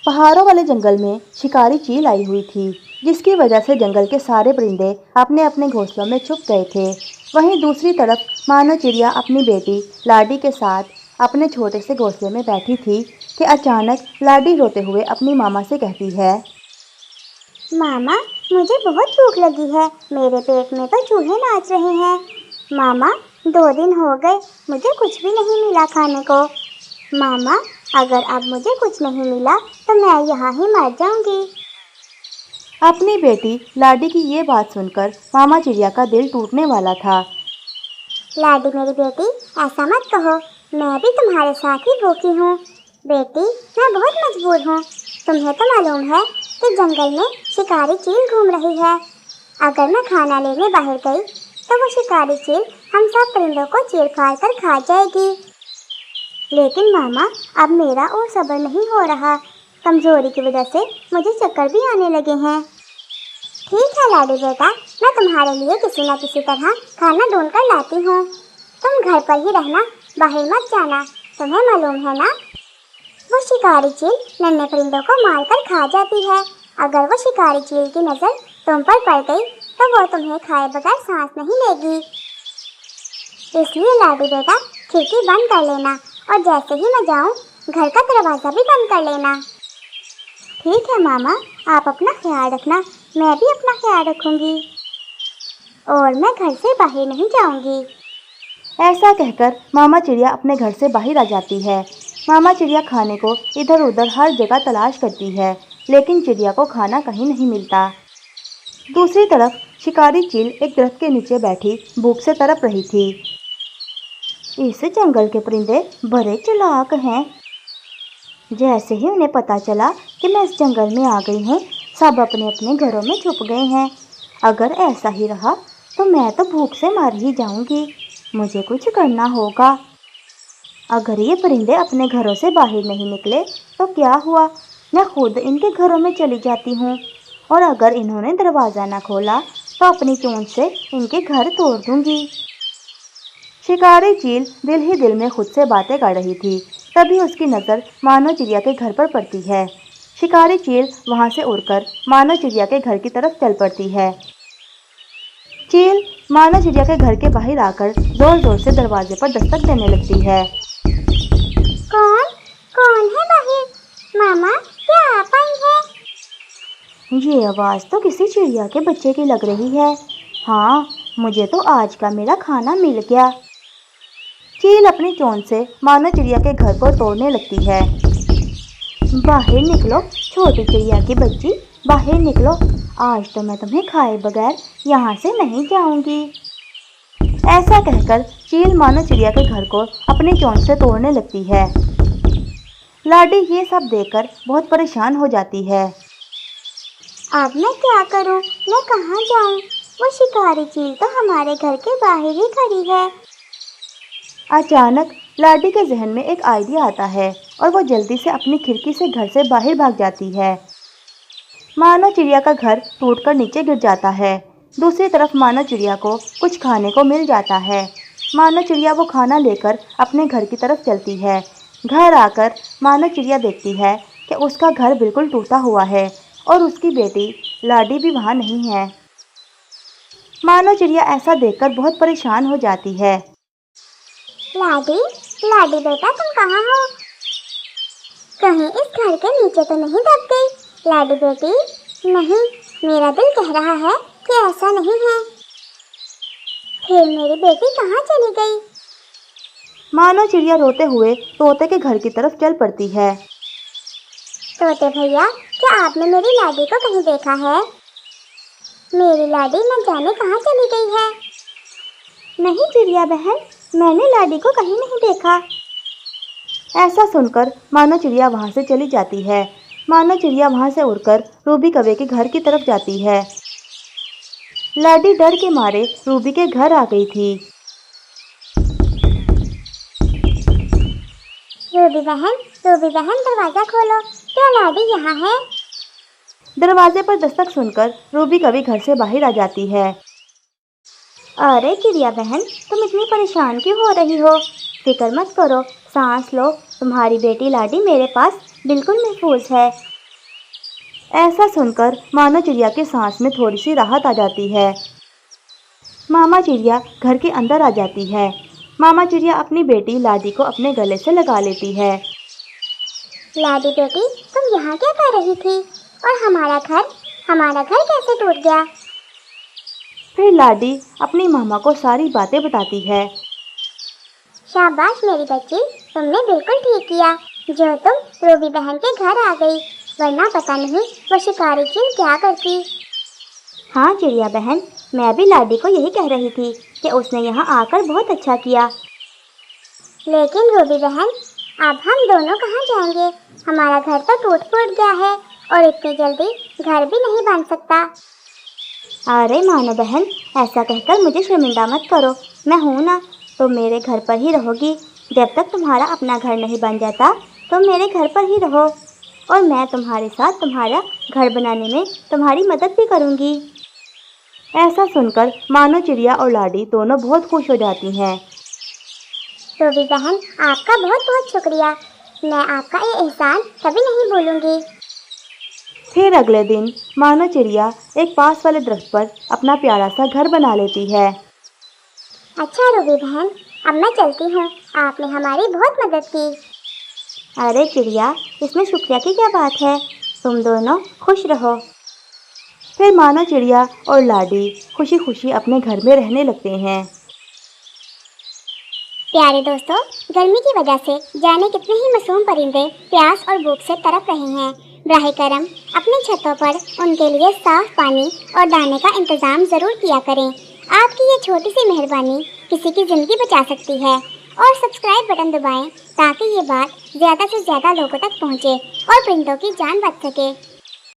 पहाड़ों वाले जंगल में शिकारी चील आई हुई थी, जिसकी वजह से जंगल के सारे परिंदे अपने अपने घोंसलों में छुप गए थे। वहीं दूसरी तरफ मानो चिड़िया अपनी बेटी लाडी के साथ अपने छोटे से घोंसले में बैठी थी कि अचानक लाडी रोते हुए अपनी मामा से कहती है, मामा, मुझे बहुत भूख लगी है। मेरे पेट में तो चूहे नाच रहे हैं। मामा, 2 दिन हो गए, मुझे कुछ भी नहीं मिला खाने को। मामा, अगर अब मुझे कुछ नहीं मिला तो मैं यहाँ ही मर जाऊंगी। अपनी बेटी लाडी की ये बात सुनकर मामा चिड़िया का दिल टूटने वाला था। लाडी मेरी बेटी, ऐसा मत कहो, मैं भी तुम्हारे साथ ही भूखी हूँ। बेटी, मैं बहुत मजबूर हूँ। तुम्हें तो मालूम है कि जंगल में शिकारी चील घूम रही है। अगर मैं खाना लेने बाहर गई तो वो शिकारी चील हम सब परिंदों को चीर फाड़ कर खा जाएगी। लेकिन मामा, अब मेरा और सब्र नहीं हो रहा। कमजोरी की वजह से मुझे चक्कर भी आने लगे हैं। ठीक है लाडी बेटा, मैं तुम्हारे लिए किसी न किसी तरह खाना ढूंढ कर लाती हूँ। तुम घर पर ही रहना, बाहर मत जाना। तुम्हें मालूम है ना, वो शिकारी चील नन्हे परिंदों को मारकर खा जाती है। अगर वो शिकारी चील की नज़र तुम पर पड़ गई तो वो तुम्हें खाए बगैर सांस नहीं लेगी। इसलिए लाडी बेटा, खिड़की बंद कर लेना और जैसे ही मैं जाऊं घर का दरवाज़ा भी बंद कर लेना। ठीक है मामा, आप अपना ख्याल रखना, मैं भी अपना ख्याल रखूंगी और मैं घर से बाहर नहीं जाऊंगी। ऐसा कहकर मामा चिड़िया अपने घर से बाहर आ जाती है। मामा चिड़िया खाने को इधर उधर हर जगह तलाश करती है, लेकिन चिड़िया को खाना कहीं नहीं मिलता। दूसरी तरफ शिकारी चील एक दरख्त के नीचे बैठी भूख से तड़प रही थी। इस जंगल के परिंदे बड़े चालाक हैं। जैसे ही उन्हें पता चला कि मैं इस जंगल में आ गई हूँ, सब अपने अपने घरों में छुप गए हैं। अगर ऐसा ही रहा तो मैं तो भूख से मर ही जाऊंगी। मुझे कुछ करना होगा। अगर ये परिंदे अपने घरों से बाहर नहीं निकले तो क्या हुआ, मैं खुद इनके घरों में चली जाती हूँ और अगर इन्होंने दरवाज़ा न खोला तो अपनी चोंच से इनके घर तोड़ दूंगी। शिकारी चील दिल ही दिल में खुद से बातें कर रही थी। तभी उसकी नज़र मानो चिड़िया के घर पर पड़ती है। शिकारी चील वहाँ से उड़कर मानो चिड़िया के घर की तरफ चल पड़ती है। चील मानो चिड़िया के घर के बाहर आकर जोर जोर से दरवाजे पर दस्तक देने लगती है। कौन कौन है बाहर? मामा, क्या आप आई हैं? ये आवाज़ तो किसी चिड़िया के बच्चे की लग रही है। हाँ, मुझे तो आज का मेरा खाना मिल गया। चील अपनी चोंच से मानो चिड़िया के घर को तोड़ने लगती है। बाहर निकलो छोटी चिड़िया की बच्ची, बाहर निकलो। आज तो मैं तुम्हें खाए बगैर यहाँ से नहीं जाऊंगी। ऐसा कहकर चील मानो चिड़िया के घर को अपनी चोंच से तोड़ने लगती है। लाडी ये सब देखकर बहुत परेशान हो जाती है। अब मैं क्या करूं? मैं कहाँ जाऊं? वो शिकारी चील तो हमारे घर के बाहर ही खड़ी है। अचानक लाडी के जहन में एक आइडिया आता है और वो जल्दी से अपनी खिड़की से घर से बाहर भाग जाती है। मानो चिड़िया का घर टूटकर नीचे गिर जाता है। दूसरी तरफ मानो चिड़िया को कुछ खाने को मिल जाता है। मानो चिड़िया वो खाना लेकर अपने घर की तरफ चलती है। घर आकर मानो चिड़िया देखती है कि उसका घर बिल्कुल टूटा हुआ है और उसकी बेटी लाडी भी वहाँ नहीं है। मानो चिड़िया ऐसा देखकर बहुत परेशान हो जाती है। लाडी, लाडी बेटा, तुम कहाँ हो? कहीं इस घर के नीचे तो नहीं दब गई? लाडी बेटी, नहीं, मेरा दिल कह रहा है कि ऐसा नहीं है। फिर मेरी बेटी कहाँ चली गई? मानो चिड़िया रोते हुए तोते के घर की तरफ चल पड़ती है। तोते भैया, क्या आपने मेरी लाडी को कहीं देखा है? मेरी लाडी न जाने कहाँ चली गई है। नहीं चिड़िया बहन, मैंने लाडी को कहीं नहीं देखा। ऐसा सुनकर मानो चिड़िया वहाँ से चली जाती है। मानो चिड़िया वहाँ से उड़कर रूबी कौवे के घर की तरफ जाती है। लाडी डर के मारे रूबी के घर आ गई थी। रूबी बहन, दरवाजा खोलो, क्या लाडी यहाँ है? दरवाजे पर दस्तक सुनकर रूबी कौवे घर से बाहर आ जाती है। अरे चिड़िया बहन, तुम इतनी परेशान क्यों हो रही हो? फिक्र मत करो, सांस लो, तुम्हारी बेटी लाडी मेरे पास बिल्कुल महफूज है। ऐसा सुनकर मानो चिड़िया के सांस में थोड़ी सी राहत आ जाती है। मामा चिड़िया घर के अंदर आ जाती है। मामा चिड़िया अपनी बेटी लाडी को अपने गले से लगा लेती है। लाडी बेटी, तुम यहाँ क्या कर रही थी? और हमारा घर कैसे टूट गया? फिर लाडी अपनी मामा को सारी बातें बताती है। शाबाश मेरी बच्ची, तुमने बिल्कुल ठीक किया जो तुम रूबी बहन के घर आ गई, वरना पता नहीं वो शिकारी चील क्या करती। हाँ चिड़िया बहन, मैं भी लाडी को यही कह रही थी कि उसने यहाँ आकर बहुत अच्छा किया। लेकिन रूबी बहन, अब हम दोनों कहाँ जाएंगे? हमारा घर तो टूट फूट गया है और इतनी जल्दी घर भी नहीं बन सकता। अरे मानो बहन, ऐसा कहकर मुझे शर्मिंदा मत करो। मैं हूँ ना, तुम मेरे घर पर ही रहोगी। जब तक तुम्हारा अपना घर नहीं बन जाता तुम मेरे घर पर ही रहो, और मैं तुम्हारे साथ तुम्हारा घर बनाने में तुम्हारी मदद भी करूँगी। ऐसा सुनकर मानो चिड़िया और लाडी दोनों बहुत खुश हो जाती हैं। रूबी बहन, आपका बहुत बहुत शुक्रिया। मैं आपका ये एहसान कभी नहीं भूलूंगी। फिर अगले दिन मानो चिड़िया एक पास वाले दरख्त पर अपना प्यारा सा घर बना लेती है। अच्छा रूबी बहन, अब मैं चलती हूँ। आपने हमारी बहुत मदद की। अरे चिड़िया, इसमें शुक्रिया की क्या बात है? तुम दोनों खुश रहो। फिर मानो चिड़िया और लाडी खुशी खुशी अपने घर में रहने लगते हैं। प्यारे दोस्तों, गर्मी की वजह से जाने कितने ही मासूम परिंदे प्यास और भूख से तड़प रहे हैं। बराह करम अपनी छतों पर उनके लिए साफ पानी और दाने का इंतजाम ज़रूर किया करें। आपकी ये छोटी सी मेहरबानी किसी की ज़िंदगी बचा सकती है। और सब्सक्राइब बटन दबाएं ताकि ये बात ज़्यादा से ज़्यादा लोगों तक पहुँचे और परिंदों की जान बच सके।